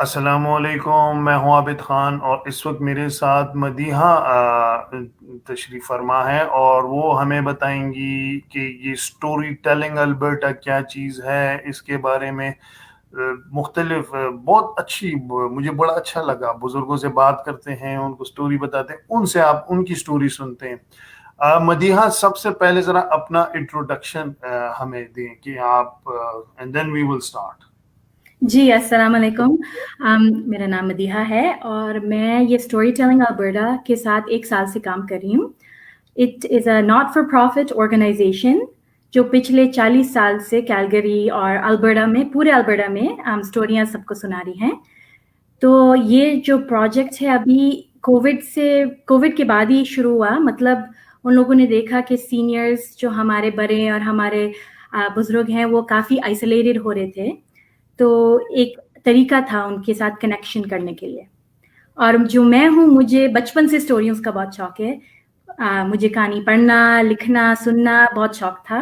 السلام علیکم، میں ہوں عابد خان اور اس وقت میرے ساتھ مدیحہ تشریف فرما ہے اور وہ ہمیں بتائیں گی کہ یہ سٹوری ٹیلنگ البرٹا کیا چیز ہے، اس کے بارے میں مختلف بہت اچھی، مجھے بڑا اچھا لگا. بزرگوں سے بات کرتے ہیں، ان کو سٹوری بتاتے ہیں، ان سے آپ ان کی سٹوری سنتے ہیں. مدیحہ، سب سے پہلے ذرا اپنا انٹروڈکشن ہمیں دیں کہ آپ and then we will start. جی السلام علیکم. میرا نام مدیحہ ہے اور میں یہ اسٹوری ٹیلنگ البرٹا کے ساتھ 1 سال سے کام کر رہی ہوں. It is a not for profit organisation جو پچھلے 40 سال سے کیلگری اور البرٹا میں، پورے البرٹا میں اسٹوریاں سب کو سنا رہی ہیں. تو یہ جو پروجیکٹ ہے ابھی کووڈ کے بعد ہی شروع ہوا. مطلب ان لوگوں نے دیکھا کہ سینئرز جو ہمارے بڑے اور ہمارے بزرگ ہیں وہ کافی آئسولیٹڈ ہو رہے تھے، تو ایک طریقہ تھا ان کے ساتھ کنیکشن کرنے کے لیے. اور جو میں ہوں، مجھے بچپن سے اسٹوریز کا بہت شوق ہے. مجھے کہانی پڑھنا، لکھنا، سننا بہت شوق تھا.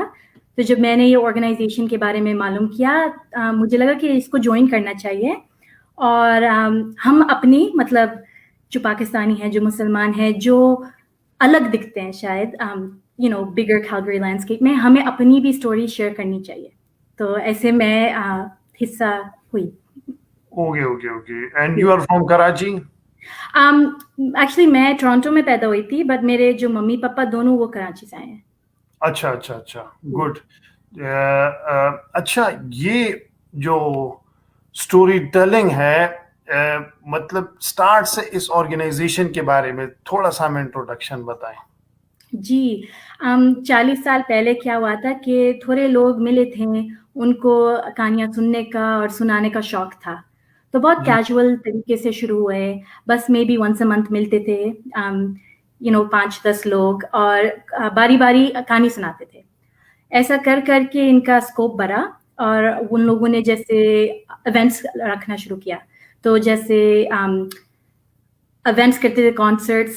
تو جب میں نے یہ آرگنائزیشن کے بارے میں معلوم کیا، مجھے لگا کہ اس کو جوائن کرنا چاہیے. اور ہم اپنی، مطلب جو پاکستانی ہیں، جو مسلمان ہیں، جو الگ دکھتے ہیں شاید بگر کیلگری لینڈسکیپ میں، ہمیں اپنی بھی اسٹوری شیئر کرنی چاہیے. تو ایسے میں حصہ ہوئی. Okay. And you are from Karachi? Actually میں ٹورانٹو میں پیدا ہوئی تھی، بٹ میرے جو ممی پاپا دونوں وہ کراچی سے آئے ہیں. اچھا گڈ. اچھا، یہ جو سٹوری ٹیلنگ ہے، مطلب سٹارٹ سے اس آرگنائزیشن کے بارے میں تھوڑا سا ہمیں انٹروڈکشن بتائیں. جی 40 سال پہلے کیا ہوا تھا کہ تھوڑے لوگ ملے تھے، ان کو کہانیاں سننے کا اور سنانے کا شوق تھا. تو بہت کیجول طریقے سے شروع ہوئے. بس may be once a month ملتے تھے 5-10 لوگ، اور باری باری کہانی سناتے تھے. ایسا کر کے ان کا اسکوپ بڑھا اور ان لوگوں نے جیسے ایونٹس رکھنا شروع کیا. تو جیسے ایونٹس کرتے تھے، کانسرٹس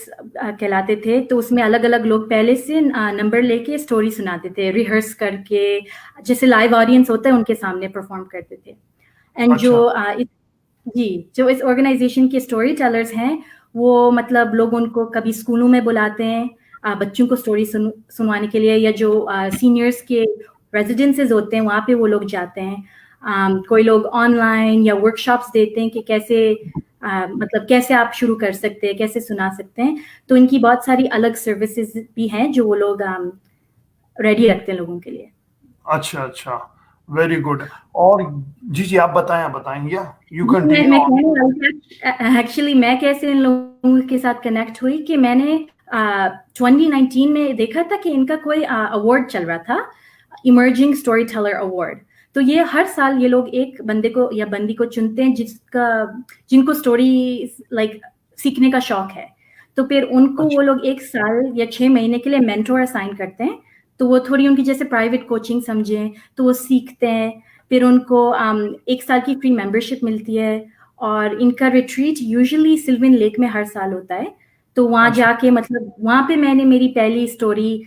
کہلاتے تھے. تو اس میں الگ الگ لوگ پہلے سے نمبر لے کے اسٹوری سناتے تھے، ریہرس کر کے، جیسے لائیو آڈینس ہوتا ہے ان کے سامنے پرفارم کرتے تھے. اینڈ جو اس آرگنائزیشن کے اسٹوری ٹیلرز ہیں، وہ مطلب لوگ ان کو کبھی اسکولوں میں بلاتے ہیں بچوں کو اسٹوری سنوانے کے لیے، یا جو سینئرس کے ریزیڈنسز ہوتے ہیں وہاں پہ وہ لوگ جاتے ہیں. کوئی لوگ آن لائن یا ورک شاپس دیتے ہیں کہ کیسے آپ شروع کر سکتے ہیں، کیسے سنا سکتے ہیں. تو ان کی بہت ساری الگ سروسز بھی ہیں جو وہ لوگ ریڈی رکھتے ہیں لوگوں کے لیے. اچھا ویری گڈ. اور جی آپ بتائیں یا یو کنٹینیو. ایکچولی میں کیسے ان لوگوں کے ساتھ کنیکٹ ہوئی کہ میں نے 2019 میں دیکھا تھا کہ ان کا کوئی ایوارڈ چل رہا تھا، ایمرجنگ اسٹوری ٹیلر ایوارڈ. تو یہ ہر سال یہ لوگ ایک بندے کو یا بندی کو چنتے ہیں جن کو اسٹوری سیکھنے کا شوق ہے. تو پھر ان کو وہ لوگ 1 سال یا 6 مہینے کے لیے مینٹور اسائن کرتے ہیں. تو وہ تھوڑی ان کی جیسے پرائیویٹ کوچنگ سمجھیں، تو وہ سیکھتے ہیں. پھر ان کو 1 سال کی فری ممبرشپ ملتی ہے. اور ان کا ریٹریٹ یوزلی سلون لیک میں ہر سال ہوتا ہے. تو وہاں جا کے مطلب وہاں پہ میں نے میری پہلی اسٹوری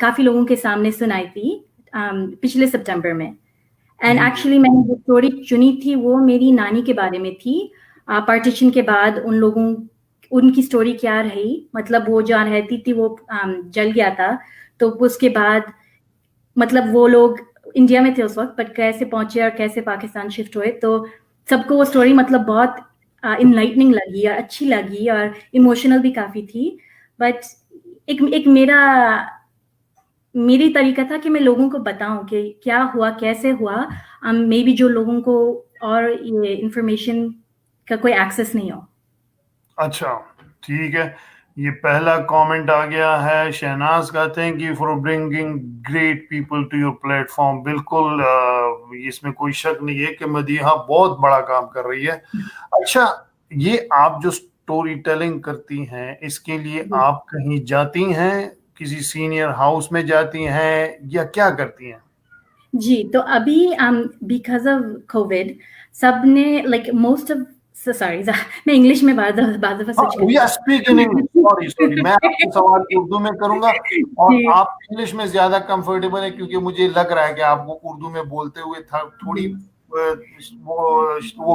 کافی لوگوں کے سامنے سنائی تھی پچھلے سپٹمبر میں. اینڈ ایکچولی میں نے جو اسٹوری چنی تھی وہ میری نانی کے بارے میں تھی. پارٹیشن کے بعد ان کی اسٹوری کیا رہی، مطلب وہ جہاں رہتی تھی وہ جل گیا تھا. تو اس کے بعد مطلب وہ لوگ انڈیا میں تھے اس وقت، بٹ کیسے پہنچے اور کیسے پاکستان شفٹ ہوئے. تو سب کو وہ اسٹوری مطلب بہت انلائٹننگ لگی اور اچھی لگی اور ایموشنل بھی کافی تھی. بٹ ایک میری طریقہ تھا کہ میں لوگوں کو بتاؤں کہ کیا ہوا، کیسے ہوا. مے بی جو لوگوں کو اور یہ انفارمیشن کا کوئی ایکسیس نہیں ہو. اچھا ٹھیک ہے. یہ پہلا کامنٹ آ گیا ہے شہناز کا، thank you for bringing great people to your platform. بالکل اس میں کوئی شک نہیں ہے کہ مدیحہ بہت بڑا کام کر رہی ہے. اچھا، یہ آپ جو سٹوری ٹیلنگ کرتی ہیں اس کے لیے آپ کہیں جاتی ہیں، کسی سینئر ہاؤس میں جاتی ہیں یا کیا کرتی ہیں؟ جی تو ابھی بیکاز آف کووڈ سب نے موسٹ آف سوری میں انگلش میں بعض دفعہ سوچ سوری میں آپ کو سوال اردو میں کروں گا اور آپ انگلش میں زیادہ کمفرٹیبل ہے، کیونکہ مجھے لگ رہا ہے کہ آپ کو اردو میں بولتے ہوئے تھوڑی وہ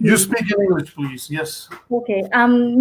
You speak in English, please. Yes. Okay,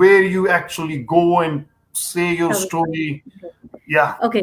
where you actually go and say your story. Yeah. Okay,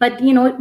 but you know,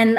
and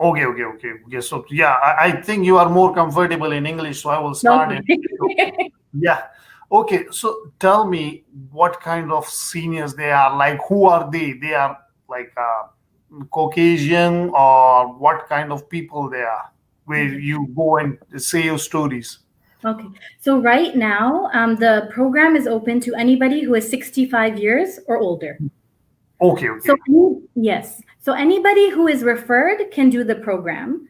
Okay. Yes, so yeah, I think you are more comfortable in English, so I will start in. Yeah. Okay, so tell me what kind of seniors they are, like who are they? They are like Caucasian, or what kind of people they are, where you go and say your stories? Okay, so right now the program is open to anybody who is 65 years or older. Okay. So yes, so anybody who is referred can do the program.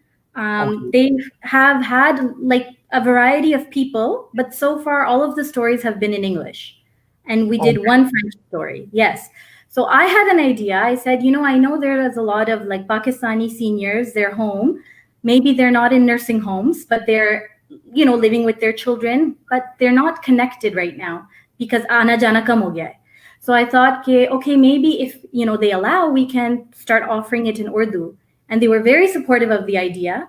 They have had like a variety of people, but so far all of the stories have been in English, and we did one French story. Yes. So I had an idea. I said, you know, I know there is a lot of like Pakistani seniors, they're home. Maybe they're not in nursing homes, but they're, you know, living with their children, but they're not connected right now because aana jana kam ho gaya hai. So I thought, okay, maybe if, you know, they allow, we can start offering it in Urdu. And they were very supportive of the idea.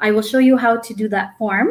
I will show you how to do that form.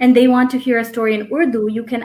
and they want to hear a story in Urdu, you can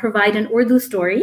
provide an Urdu story.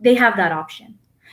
they have that option.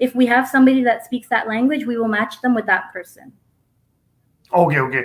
If we have somebody that speaks that language, we will match them with that person. Okay.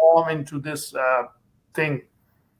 mom into this thing?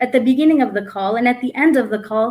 at the beginning of the call and at the end of the call,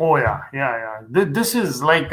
Oh yeah. This is like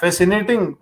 fascinating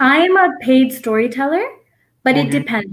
I'm a paid storyteller, but it Okay. depends.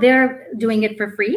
they're doing it for free.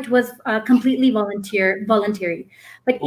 it was completely voluntary. But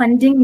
funding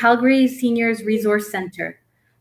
Calgary Seniors Resource Center.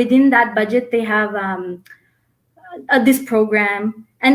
within that budget they have this program. And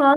call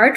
art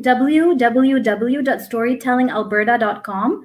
www.storytellingalberta.com,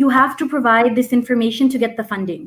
you have to provide this information to get the funding,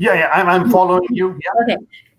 I'm following you. Okay.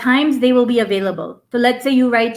times they will be available. So let's say you write,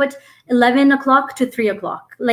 put 11 o'clock to 3 o'clock.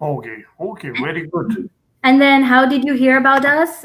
Okay, very good. And then how did you hear about us?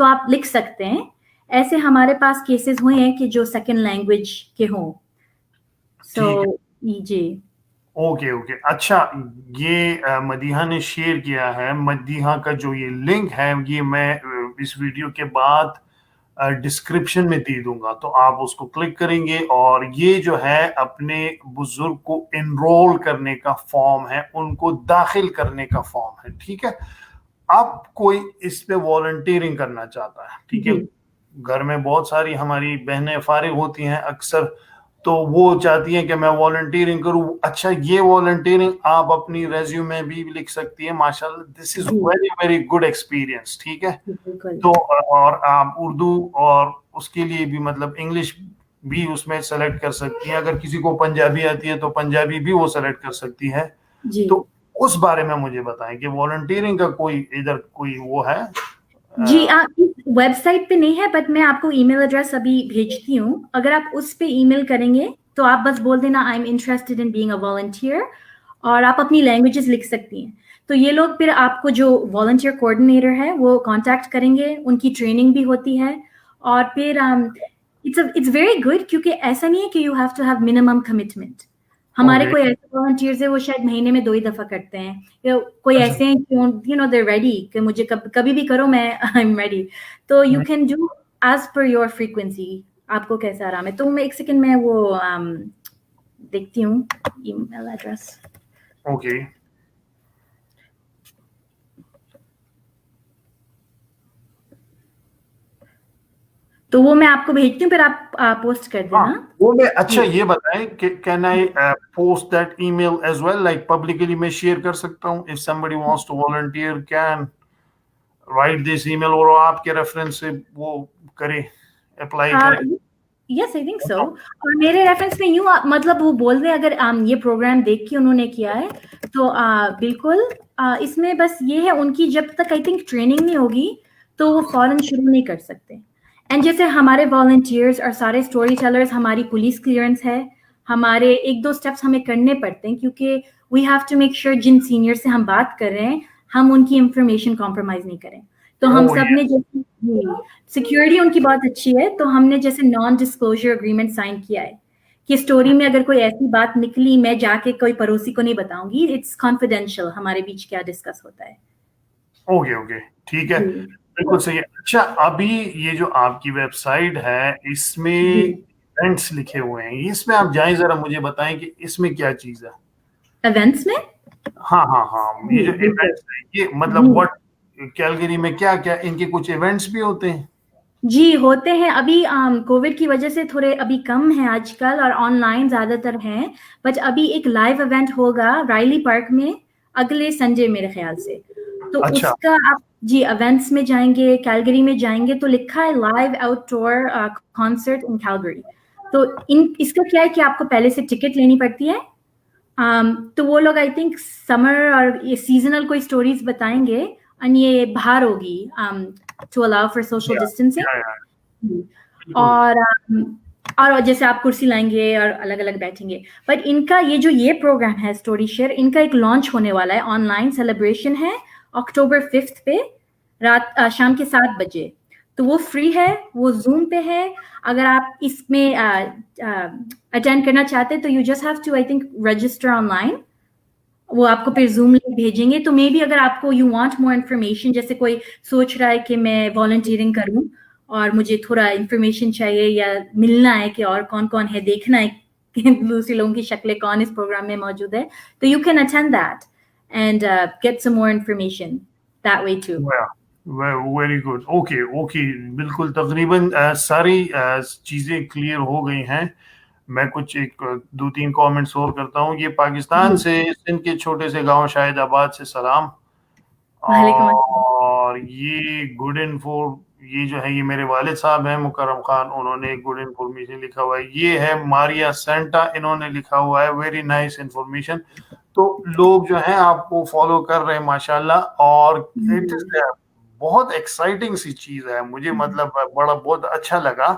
تو آپ لکھ سکتے ہیں. ایسے ہمارے پاس cases ہوئے ہیں کہ جو سیکنڈ لینگویج کے ہوں. سو جی اوکے اوکے. اچھا یہ مدیحہ نے شیئر کیا ہے. مدیحہ کا جو یہ لنک ہے یہ میں اس ویڈیو کے بعد ڈسکرپشن میں دے دوں گا, تو آپ اس کو کلک کریں گے, اور یہ جو ہے اپنے بزرگ کو انرول کرنے کا فارم ہے, ان کو داخل کرنے کا فارم ہے. ٹھیک ہے, اب کوئی اس پہ والنٹیئرنگ کرنا چاہتا ہے, ٹھیک ہے, گھر میں بہت ساری ہماری بہنیں فارغ ہوتی ہیں اکثر, تو وہ چاہتی ہیں کہ میں والنٹیئرنگ کروں. اچھا یہ والنٹیئرنگ آپ اپنی ریزیوم میں بھی لکھ سکتی ہیں. ماشاءاللہ this is very very good experience. ٹھیک ہے, تو اور آپ اردو اور اس کے لیے بھی مطلب انگلش بھی اس میں سلیکٹ کر سکتی ہیں. اگر کسی کو پنجابی آتی ہے تو پنجابی بھی وہ سلیکٹ کر سکتی ہے. تو اس بارے میں مجھے بتائیں کہ والنٹیئرنگ کا کوئی ادھر کوئی وہ ہے. جی ویب سائٹ پہ نہیں ہے, بٹ میں آپ کو ای میل ایڈریس ابھی بھیجتی ہوں. اگر آپ اس پہ ای میل کریں گے تو آپ بس بول دینا I am interested in being a volunteer, اور آپ اپنی لینگویجز لکھ سکتی ہیں. تو یہ لوگ پھر آپ کو جو والنٹیئر کوآرڈینیٹر ہے وہ کانٹیکٹ کریں گے, ان کی ٹریننگ بھی ہوتی ہے. اور پھر اٹس ویری گڈ, کیونکہ ایسا نہیں ہے کہ you have to have minimum commitment. ہمارے کوئی ایسے والنٹیئرز ہیں وہ شاید مہینے میں 2 ہی دفعہ کرتے ہیں, کوئی ایسے ہیں یو نو دے ریڈی کہ مجھے کبھی بھی کرو, میں آئی ایم ریڈی. تو you can do as per your frequency, آپ کو کیسا آرام ہے. تو میں 1 سیکنڈ میں وہ دیکھتی ہوں ای میل ایڈریس. اوکے تو وہ میں آپ کو بھیجتی ہوں, پھر آپ پوسٹ کر دینا. وہ میں اچھا یہ بتائیں کہ can I post that email as well, like publicly میں شیئر کر سکتا ہوں. If somebody wants to volunteer can write this email, اور آپ کے ریفرنس سے وہ کرے, اپلائی کرے. یس آئی تھنک سو. اور میرے ریفرنس میں یوں مطلب وہ بول رہے اگر یہ پروگرام دیکھ کے انہوں نے کیا ہے تو بالکل اس میں بس یہ ہے ان کی جب تک آئی تھنک ٹریننگ نہیں ہوگی تو وہ فوراً شروع نہیں کر سکتے. اینڈ جیسے ہمارے والنٹیئرز اور سارے اسٹوری ٹیلرز ہماری پولیس کلیئرنس ہے, ہمارے 1-2 اسٹیپس ہمیں کرنے پڑتے ہیں, کیونکہ we have to make sure جن سینئر سے ہم بات کر رہے ہیں ہم ان کی انفارمیشن کمپرومائز نہیں کریں. تو ہم سب نے جیسے سیکورٹی ان کی بہت اچھی ہے, تو ہم نے جیسے نان ڈسکلوجر اگریمنٹ سائن کیا ہے کہ اسٹوری میں اگر کوئی ایسی بات نکلی میں جا کے کوئی پڑوسی کو نہیں بتاؤں گی, اٹس کانفیڈینشیل ہمارے بیچ کیا ڈسکس ہوتا ہے. اوکے اوکے ٹھیک ہے, بالکل صحیح. اچھا ابھی یہ جو آپ کی ویب سائٹ ہے اس میں ایونٹس لکھے ہوئے ہیں, اس میں آپ جائیں ذرا مجھے بتائیں کہ اس میں کیا چیز ہے. ایونٹس میں ہاں ہاں ہاں, یہ جو ایونٹس ہے یہ مطلب وٹ کیلگری میں کیا کیا ان کے کچھ ایونٹس بھی ہوتے ہیں؟ جی ہوتے ہیں. ابھی کووڈ کی وجہ سے تھوڑے ابھی کم ہیں آج کل, اور آن لائن زیادہ تر ہیں, بٹ ابھی ایک لائیو ایونٹ ہوگا رائلی پارک میں اگلے سنڈے میرے خیال سے. تو اس کا آپ جی ایونٹس میں جائیں گے, کیلگری میں جائیں گے تو لکھا ہے لائیو آؤٹ ڈور کانسرٹ ان کیلگری. تو اس کا کیا ہے کہ آپ کو پہلے سے ٹکٹ لینی پڑتی ہے. تو وہ لوگ آئی تھنک سمر اور یہ سیزنل کوئی اسٹوریز بتائیں گے, اور یہ باہر ہوگی to allow for social distancing. اور جیسے آپ کرسی لائیں گے اور الگ الگ بیٹھیں گے. بٹ ان کا یہ پروگرام ہے اسٹوری شیئر, ان کا ایک لانچ ہونے والا ہے, آن لائن سیلیبریشن ہے October 5 پہ رات شام کے 7 بجے. تو وہ فری ہے, وہ زوم پہ ہے. اگر آپ اس میں اٹینڈ کرنا چاہتے تو you just have to I think register online. وہ آپ کو پھر زوم لنک بھیجیں گے. تو مے بی اگر آپ کو یو وانٹ مور انفارمیشن, جیسے کوئی سوچ رہا ہے کہ میں والنٹیئرنگ کروں اور مجھے تھوڑا انفارمیشن چاہیے یا ملنا ہے کہ اور کون کون ہے, دیکھنا ہے کہ دوسرے لوگوں کی شکلیں کون اس پروگرام میں موجود ہے, تو you can attend that and get some more information that way too. Very good. Okay okay, بالکل تقریباً ساری چیزیں کلیئر ہو گئی ہیں. میں کچھ 2-3 کامنٹس اور کرتا ہوں. یہ پاکستان سے سندھ کے چھوٹے سے گاؤں شاہد آباد سے سلام. اور یہ گڈ انفو, یہ جو ہے یہ میرے والد صاحب ہیں مکرم خان, انہوں نے گڈ انفارمیشن لکھا ہوا ہے. یہ ہے ماریا سینٹا, انہوں نے لکھا ہوا ہے ویری نائس انفارمیشن. تو لوگ جو ہیں آپ کو فالو کر رہے ہیں ماشاءاللہ, اور بہت ایکسائٹنگ سی چیز ہے مجھے, مطلب بہت اچھا لگا.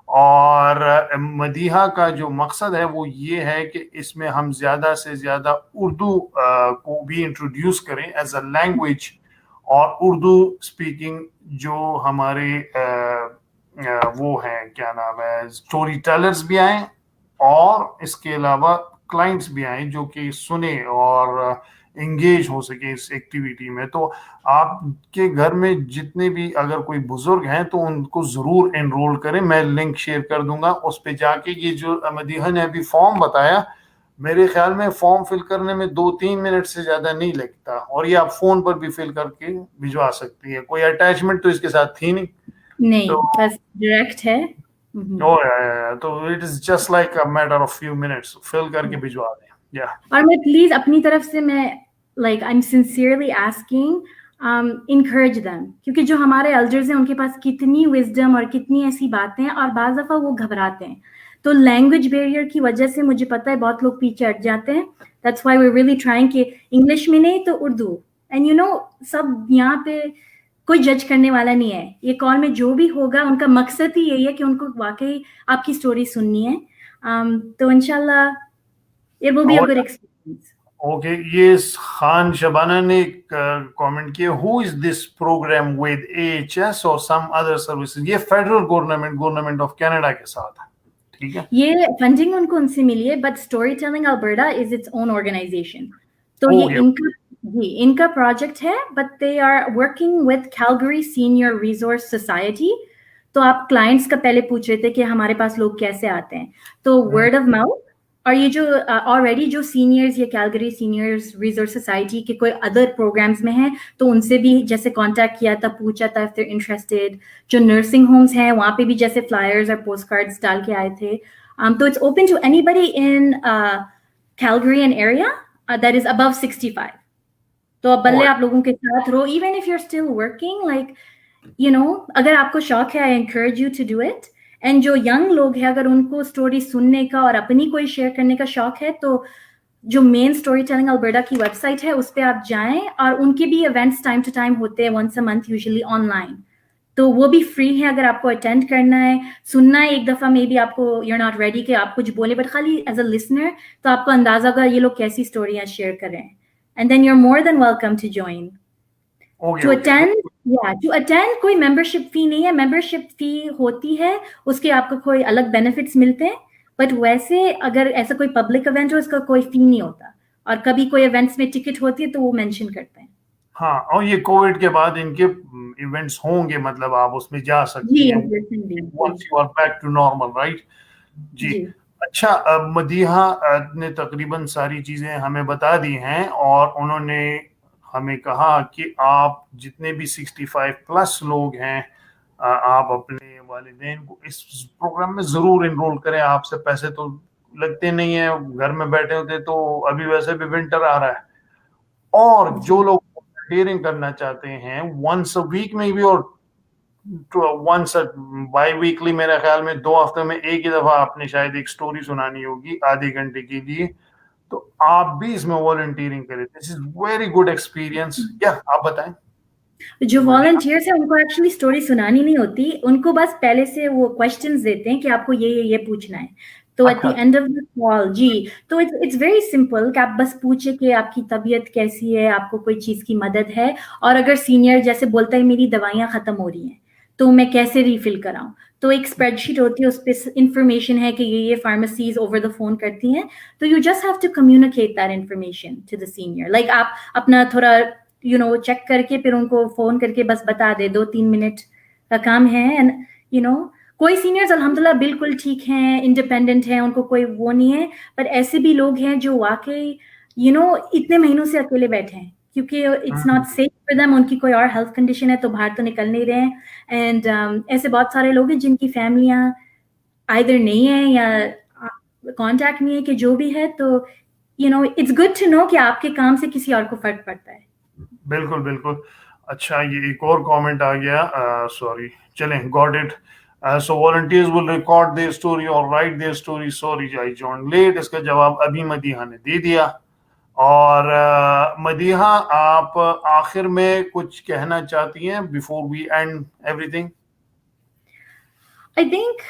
اور مدیحہ کا جو مقصد ہے وہ یہ ہے کہ اس میں ہم زیادہ سے زیادہ اردو کو بھی انٹروڈیوس کریں ایز اے لینگویج, اور اردو اسپیکنگ جو ہمارے وہ ہیں کیا نام ہے اسٹوری ٹیلرز بھی آئیں اور اس کے علاوہ کلائنٹس بھی آئیں جو کہ سنیں اور انگیج ہو سکے اس ایکٹیویٹی میں. تو آپ کے گھر میں جتنے بھی اگر کوئی بزرگ ہیں تو ان کو ضرور انرول کریں. میں لنک شیئر کر دوں گا اس پہ جا کے. یہ جو مدیحہ نے ابھی فارم بتایا میرے خیال میں فارم فل کرنے میں 2-3 منٹ سے زیادہ نہیں لگتا اور یہ آپ فون پر بھی فل کر کے بھجوا سکتی ہے. کوئی اٹیچمنٹ تو اس کے ساتھ تھی نہیں, بس ڈائریکٹ ہے. تو it is just like a matter of few minutes fill کر کے بھجوا دیں. اور میں پلیز اپنی طرف سے میں like I am sincerely asking encourage them, کیونکہ جو ہمارے ایلڈرز ہیں ان کے پاس کتنی وزڈم اور کتنی ایسی باتیں ہیں اور بعض دفعہ وہ گھبراتے ہیں. تو لینگویج بیریئر کی وجہ سے مجھے پتہ ہے بہت لوگ پیچھے ہٹ جاتے ہیں. That's why we really trying کہ انگلش میں نہیں تو اردو. اینڈ یو نو سب یہاں پہ کوئی جج کرنے والا نہیں ہے. یہ کال میں جو بھی ہوگا ان کا مقصد ہی یہی ہے کہ ان کو واقعی آپ کی اسٹوری سننی ہے. تو انشاءاللہ it will be a good experience. Okay, یہ خان شبانہ نے ایک کامنٹ کیا, ہو از دس پروگرام ود AHS اور سم ادر سروسز. یہ فیڈرل گورنمنٹ آف کینیڈا کے ساتھ ہے. ٹھیک ہے, یہ فنڈنگ ان کو ان سے ملی ہے, but storytelling Alberta is its own organisation. تو یہ ان کا پروجیکٹ ہے, but they are working with Calgary senior resource society. تو آپ کلائنٹس کا پہلے پوچھ رہے تھے کہ ہمارے پاس لوگ کیسے آتے ہیں, تو ورڈ آف ماؤتھ. اور یہ جو آلریڈی جو سینئرز یا کیلگری سینئرز ریسورس سوسائٹی کے کوئی ادر پروگرامز میں ہیں تو ان سے بھی جیسے کانٹیکٹ کیا تھا, پوچھا تھا اف دے انٹرسٹیڈ. جو نرسنگ ہومز ہیں وہاں پہ بھی جیسے فلائرز اور پوسٹ کارڈز ڈال کے آئے تھے. تو it's open to anybody in Calgary and area that is above 65. تو اب بلے آپ لوگوں کے ساتھ رہو, even if you are still working, like you know اگر آپ کو شوق ہے I encourage you to do it. And جو ینگ لوگ ہیں اگر ان کو اسٹوری سننے کا اور اپنی کوئی شیئر کرنے کا شوق ہے تو جو مین اسٹوری ٹیلنگ البرٹا کی ویب سائٹ ہے اس پہ آپ جائیں, اور ان کے بھی ایونٹس ٹائم ٹو ٹائم ہوتے ہیں, once a month usually online. تو وہ بھی فری ہے اگر آپ کو اٹینڈ کرنا ہے, سننا ہے. ایک دفعہ میں بھی آپ کو یو آر ناٹ ریڈی کہ آپ کچھ بولے, بٹ خالی ایز اے لسنر تو آپ کو اندازہ ہوگا یہ لوگ کیسی اسٹوریاں شیئر کریں. And then you are more than welcome to join. To attend کوئی ممبرشپ فی نہیں ہے. ممبرشپ فی ہوتی ہے, اس کے آپ کو کوئی الگ بینیفٹس ملتے ہیں, بٹ ویسے اگر ایسا کوئی پبلک ایونٹ ہو اس کا کوئی فی نہیں ہوتا. اور کبھی کوئی ایونٹس میں ٹکٹ ہوتی ہے تو وہ مینشن کرتے ہیں. ہاں, اور یہ کووڈ کے بعد ان کے ایونٹس ہوں گے, مطلب آپ اس میں جا سکتی ہیں once you are back to normal, right? جی اچھا, مدیحہ نے تقریباً ساری چیزیں ہمیں بتا دی ہیں اور انہوں نے ہمیں کہا کہ آپ جتنے بھی 65+ لوگ ہیں آپ اپنے والدین کو اس پروگرام میں ضرور انرول کریں. آپ سے پیسے تو لگتے نہیں ہیں, گھر میں بیٹھے ہوتے, تو ابھی ویسے بھی ونٹر آ رہا ہے. اور جو لوگ والنٹیئرنگ کرنا چاہتے ہیں ونس اے ویک میں بھی, اور ونس بائی ویکلی, میرے خیال میں 2 ہفتے میں ایک ہی دفعہ آپ نے شاید ایک اسٹوری سنانی ہوگی آدھے گھنٹے کے لیے, تو آپ بھی اس میں والنٹیئرنگ کریں. دس از ویری گڈ ایکسپیرینس. کیا آپ بتائیں؟ جو والنٹیئرس ہیں ان کو ایکچولی اسٹوری سنانی نہیں ہوتی, ان کو بس پہلے سے وہ کوشچنز دیتے ہیں کہ آپ کو یہ پوچھنا ہے. تو at the end of the call جی تو اٹس ویری سمپل کہ آپ بس پوچھیں کہ آپ کی طبیعت کیسی ہے, آپ کو کوئی چیز کی مدد ہے, اور اگر سینئر جیسے بولتا ہے میری دوائیاں ختم ہو رہی ہیں تو میں کیسے ریفل کراؤں, تو ایک اسپریڈ شیٹ ہوتی ہے, اس پہ انفارمیشن ہے کہ یہ فارمیسیز اوور دا فون کرتی ہیں. تو you just have to communicate that information to the senior. Like آپ اپنا تھوڑا چیک کر کے پھر ان کو فون کر کے بس بتا دے, 2-3 منٹ کا کام ہے. اینڈ کوئی سینئرز الحمدللہ بالکل ٹھیک ہیں, انڈیپینڈنٹ ہیں, ان کو کوئی وہ نہیں ہے, بٹ ایسے بھی لوگ ہیں جو واقعی اتنے مہینوں سے اکیلے بیٹھے ہیں کیونکہ it's not safe for them, ان کی کوئی اور ہیلتھ کنڈیشن ہے تو باہر تو نکل نہیں رہے ہیں. اینڈ ایسے بہت سارے لوگ ہیں جن کی فیملیاں آئیدر نہیں ہیں یا کانٹیکٹ نہیں ہے کہ جو بھی ہے. تو اٹس گڈ ٹو نو کہ آپ کے کام سے کسی اور کو فرق پڑتا ہے. بالکل بالکل. اچھا, یہ ایک اور کامنٹ آ گیا, سوری, چلیں, got it. So volunteers will record their story or write their story. Sorry, I joined late. اس کا جواب ابھی مدیحہ نے دے دیا. اور مدیحہ, آپ آخر میں کچھ کہنا چاہتی ہیں before we end everything? I think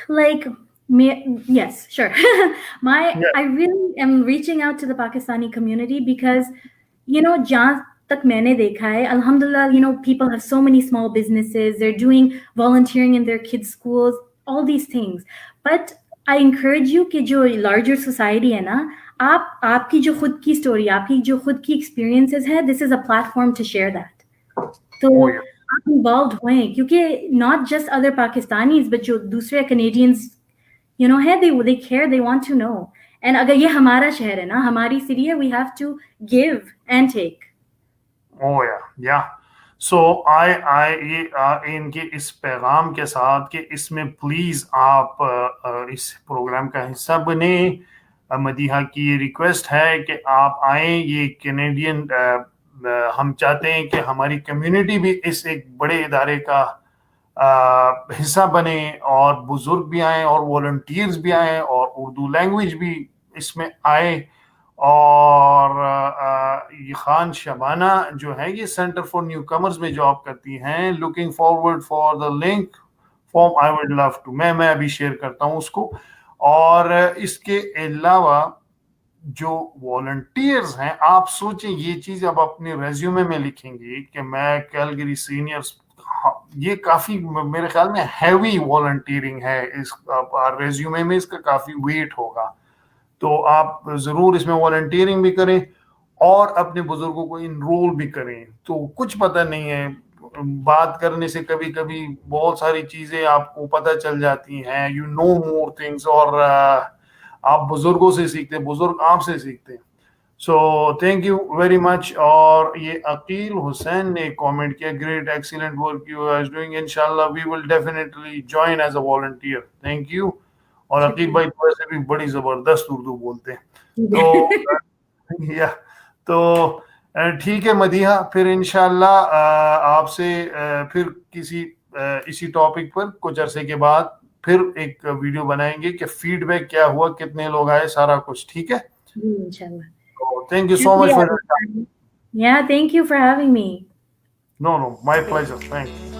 yes, sure. I really am reaching out to the Pakistani community because, جہاں تک میں نے دیکھا ہے, alhamdulillah, you know, people have so many small businesses, they're doing volunteering in their kids' schools, all these things. But I encourage you کہ جو larger society ہے نا, آپ کی جو خود کی story, آپ کی جو خود کی experiences ہے, this is a platform to share that. تو آپ انوالوڈ ہوئیں, کیونکہ not just other Pakistanis, but جو دوسرے Canadians, you know, ہے, they care, they want to know. And اگر یہ ہمارا شہر ہے نا, ہماری city ہے, we have to give and take. Oh yeah. So ان کے اس پیغام کے ساتھ کہ اس میں پلیز آپ اس پروگرام کا حصہ بنیں. مدیحہ کی یہ ریکویسٹ ہے کہ آپ آئیں, یہ کینیڈین, ہم چاہتے ہیں کہ ہماری کمیونٹی بھی اس ایک بڑے ادارے کا حصہ بنے, اور بزرگ بھی آئیں اور والنٹیئرز بھی آئیں اور اردو لینگویج بھی اس میں آئے. اور یہ خان شبانہ جو ہے یہ سینٹر فار نیو کمرز میں جاب کرتی ہیں. Looking forward for the link form, I would love to, میں ابھی شیئر کرتا ہوں اس کو. اور اس کے علاوہ جو والنٹیئرز ہیں, آپ سوچیں یہ چیز اب اپنے ریزیومے میں لکھیں گی کہ میں کیلگری سینئرز, یہ کافی میرے خیال میں ہیوی والنٹیئرنگ ہے, اس ریزیومے میں اس کا کافی ویٹ ہوگا. تو آپ ضرور اس میں والنٹیئرنگ بھی کریں اور اپنے بزرگوں کو انرول بھی کریں. تو کچھ پتہ نہیں ہے, بات کرنے سے کبھی کبھی بہت ساری چیزیں آپ کو پتہ چل جاتی ہیں, یو نو مور تھنگس, اور آپ بزرگوں سے سیکھتے, بزرگ آپ سے سیکھتے. So thank you very much. اور یہ عقیل حسین نے کامنٹ کیا, great excellent work you are doing, انشاءاللہ we will definitely join as a volunteer. Thank you. اور عقیل بھائی تو ویسے بھی بڑی زبردست اردو بولتے ہیں. تو ٹھیک ہے مدیحہ, پھر انشاءاللہ آپ سے پھر کسی اسی ٹاپک پر کچھ عرصے کے بعد پھر ایک ویڈیو بنائیں گے کہ فیڈ بیک کیا ہوا, کتنے لوگ آئے, سارا کچھ. ٹھیک ہے, انشاءاللہ. Thank you so much for your time. Yeah, thank you for having me. No, my pleasure. Thank you.